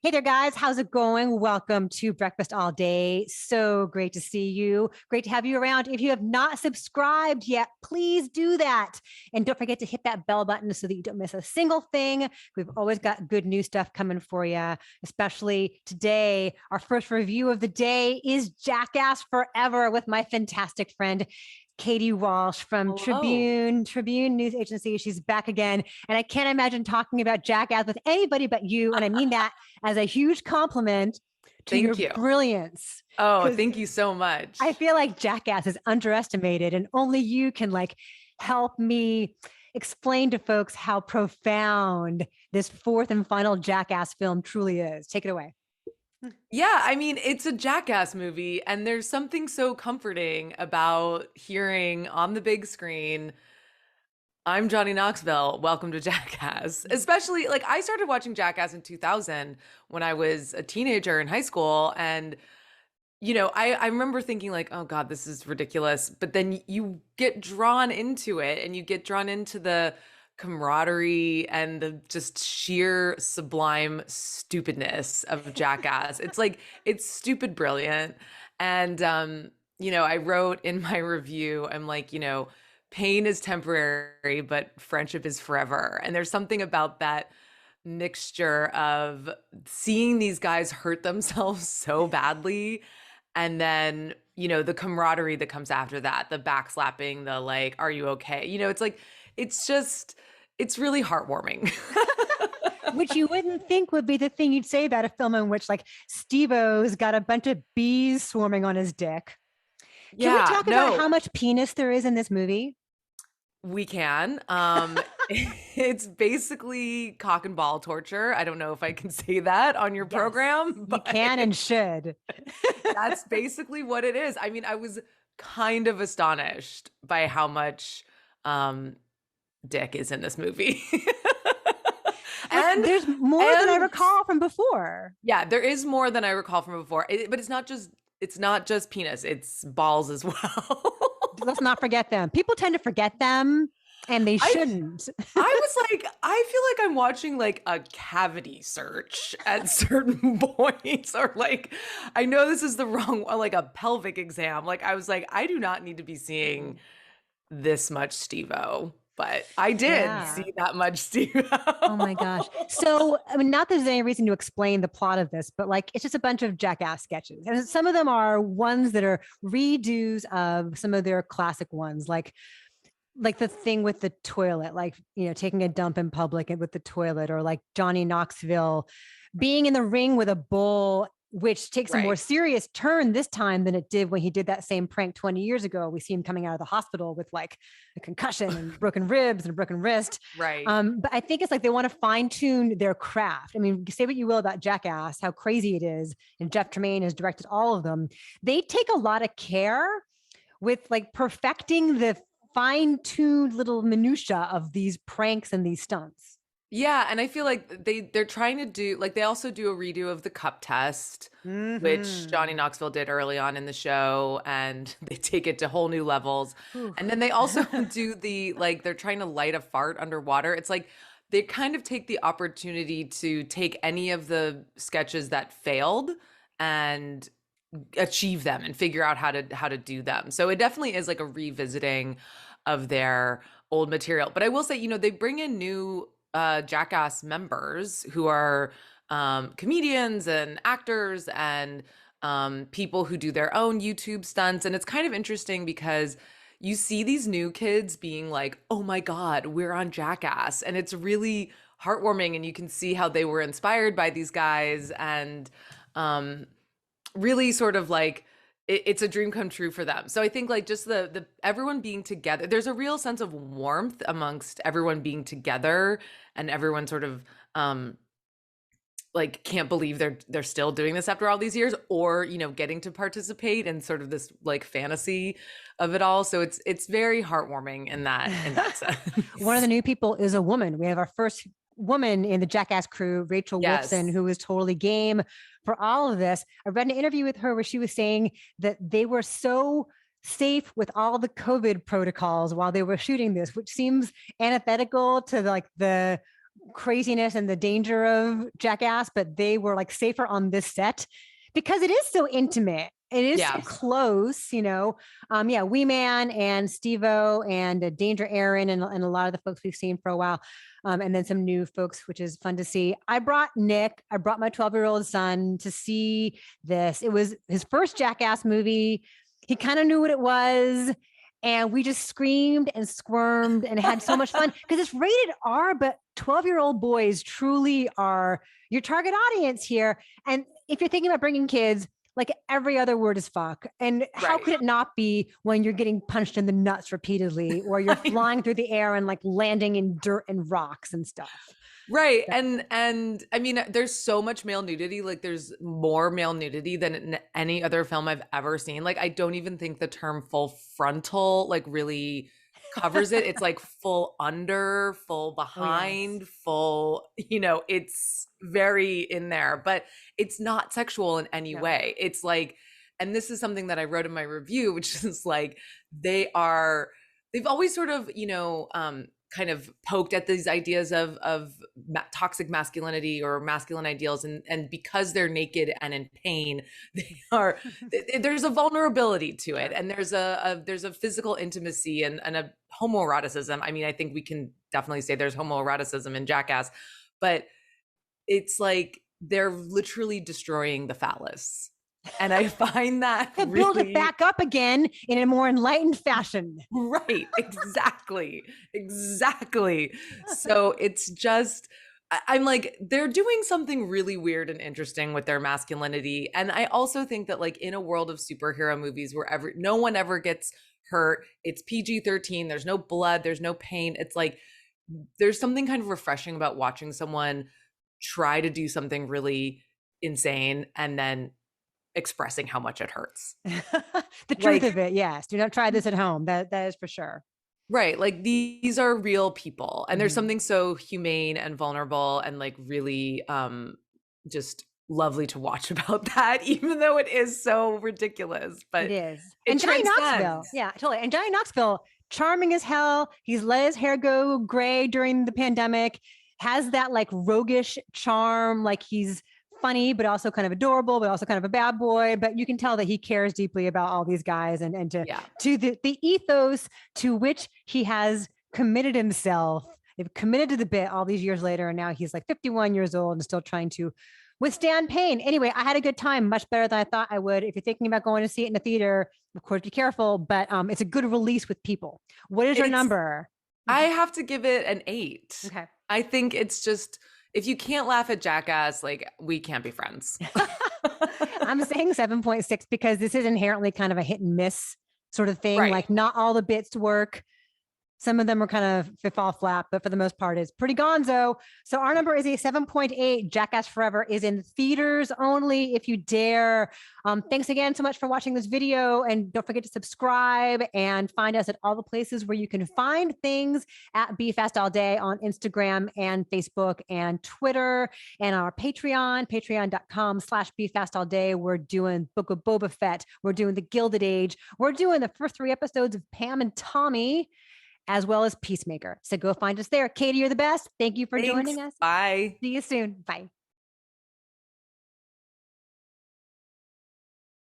Hey there, guys. How's it going? Welcome to Breakfast All Day. So great to see you. Great to have you around. If you have not subscribed yet, please do that. And don't forget to hit that bell button so that you don't miss a single thing. We've always got good new stuff coming for you, especially today. Our first review of the day is Jackass Forever with my fantastic friend, Katie Walsh from Hello. Tribune News Agency. She's back again. And I can't imagine talking about Jackass with anybody but you. And I mean that as a huge compliment to your Thank you. brilliance. Oh, Because thank you so I much. feel like Jackass is underestimated, and only you can help me explain to folks how profound this fourth and final Jackass film truly is. Take it away. Yeah, I mean, it's a Jackass movie, and there's something so comforting about hearing on the big screen, I'm Johnny Knoxville, welcome to Jackass. Especially, like, I started watching Jackass in 2000 when I was a teenager in high school, and I remember thinking like, oh God, this is ridiculous. But then you get drawn into it and you get drawn into the camaraderie and the just sheer sublime stupidness of Jackass. It's like, it's stupid brilliant. And, I wrote in my review, I'm like, pain is temporary, but friendship is forever. And there's something about that mixture of seeing these guys hurt themselves so badly and then the camaraderie that comes after that, the backslapping, the like, are you okay, it's like, it's really heartwarming. Which you wouldn't think would be the thing you'd say about a film in which Steve-O's got a bunch of bees swarming on his dick. Can we Yeah, talk about how no, much penis there is in this movie? we can. It's basically cock and ball torture. I don't know if I can say that on your Yes, program, you but can and should. that's basically what it is. I mean, I was kind of astonished by how much um dick is in this movie. Like, and there's more than I and recall from before. yeah, there is more than I recall from before. But it's not just penis, it's balls as well. Let's not forget them. People tend to forget them, and they I shouldn't. I was like, I feel like I'm watching like a cavity search at certain points, or like, I know this is the wrong, like a pelvic exam. Like, I was like, I do not need to be seeing this much Steve-O, but I did Yeah. see that much Oh my Steve-O. gosh. So, I mean, not that there's any reason to explain the plot of this, but it's just a bunch of Jackass sketches. And some of them are ones that are redos of some of their classic ones, like the thing with the toilet, taking a dump in public and with the toilet, or like Johnny Knoxville being in the ring with a bull, which takes a more Right, serious turn this time than it did when he did that same prank 20 years ago. We see him coming out of the hospital with a concussion and broken ribs and a broken wrist. right. But I think it's like they want to fine tune their craft. I mean, say what you will about Jackass, how crazy it is, and Jeff Tremaine has directed all of them. They take a lot of care with perfecting the fine-tuned little minutia of these pranks and these stunts. Yeah, and I feel like they're trying to do, like, they also do a redo of the cup test, which Johnny Mm-hmm. Knoxville did early on in the show, and they take it to whole new levels. Ooh. And then they also do the, like, they're trying to light a fart underwater. It's like they kind of take the opportunity to take any of the sketches that failed and achieve them and figure out how to do them. So it definitely is like a revisiting of their old material. But I will say, they bring in new Jackass members who are comedians and actors and people who do their own YouTube stunts. And it's kind of interesting because you see these new kids being like, oh my God, we're on Jackass. And it's really heartwarming. And you can see how they were inspired by these guys and really sort of like, it's a dream come true for them. So I think like just the everyone being together, there's a real sense of warmth amongst everyone being together, and everyone sort of like can't believe they're still doing this after all these years, or getting to participate in sort of this like fantasy of it all. So it's very heartwarming in that One of sense. the new people is a woman. We have our first woman in the Jackass crew, Rachel Wolfson, Yes. who was totally game for all of this. I read an interview with her where she was saying that they were so safe with all the COVID protocols while they were shooting this, which seems antithetical to craziness and the danger of Jackass, but they were like safer on this set because it is so intimate. It is so close, you know. Yeah, Wee Man and Steve-O and Danger Aaron and a lot of the folks we've seen for a while. And then some new folks, which is fun to see. I brought my 12-year-old son to see this. It was his first Jackass movie. He kind of knew what it was. And we just screamed and squirmed and had so much fun because it's rated R, but 12-year-old boys truly are your target audience here. And if you're thinking about bringing kids, like every other word is fuck. And how could it not be when you're getting punched in the nuts repeatedly or you're flying through the air and like landing in dirt and rocks and stuff? Right. And I mean, there's so much male nudity. Like there's more male nudity than in any other film I've ever seen. Like I don't even think the term full frontal like really covers it. It's like full under, full behind, full, you know, it's very in there, but it's not sexual in any way. It's like, and this is something that I wrote in my review, which is like, they've always sort of, you know, kind of poked at these ideas of toxic masculinity or masculine ideals. And because they're naked and in pain, there's a vulnerability to it. And there's a physical intimacy and a homoeroticism. I mean, I think we can definitely say there's homoeroticism in Jackass, but it's like, they're literally destroying the phallus. And I find that to build it back up again in a more enlightened fashion. Right. Exactly. So it's just, I'm like, they're doing something really weird and interesting with their masculinity. And I also think that like in a world of superhero movies where no one ever gets hurt, it's PG-13, there's no blood, there's no pain. It's like, there's something kind of refreshing about watching someone try to do something really insane and then expressing how much it hurts. The truth of it, yes. Do not try this at home. That is for sure. Right. Like these are real people. And there's something so humane and vulnerable and like really just lovely to watch about that, even though it is so ridiculous. But it is. And Johnny Knoxville. Yeah, totally. And Johnny Knoxville, charming as hell. He's let his hair go gray during the pandemic, has that like roguish charm, like he's funny, but also kind of adorable, but also kind of a bad boy. But you can tell that he cares deeply about all these guys and to the ethos to which he has committed himself. They've committed to the bit all these years later. And now he's like 51 years old and still trying to withstand pain. Anyway, I had a good time, much better than I thought I would. If you're thinking about going to see it in the theater, of course, be careful, but it's a good release with people. What is your number? I have to give it an 8. Okay. I think it's just, if you can't laugh at Jackass, like we can't be friends. I'm saying 7.6 because this is inherently kind of a hit and miss sort of thing. Right. Like not all the bits work. Some of them are kind of fall flat, but for the most part, it's pretty gonzo. So our number is a 7.8. Jackass Forever is in theaters only if you dare. Thanks again so much for watching this video. And don't forget to subscribe and find us at all the places where you can find things at BeFast All Day on Instagram and Facebook and Twitter and our Patreon, patreon.com/BeFastAllDay. We're doing Book of Boba Fett. We're doing The Gilded Age. We're doing the first 3 episodes of Pam and Tommy, as well as Peacemaker. So go find us there. Katie, you're the best. Thank you for joining us. Bye. See you soon. Bye.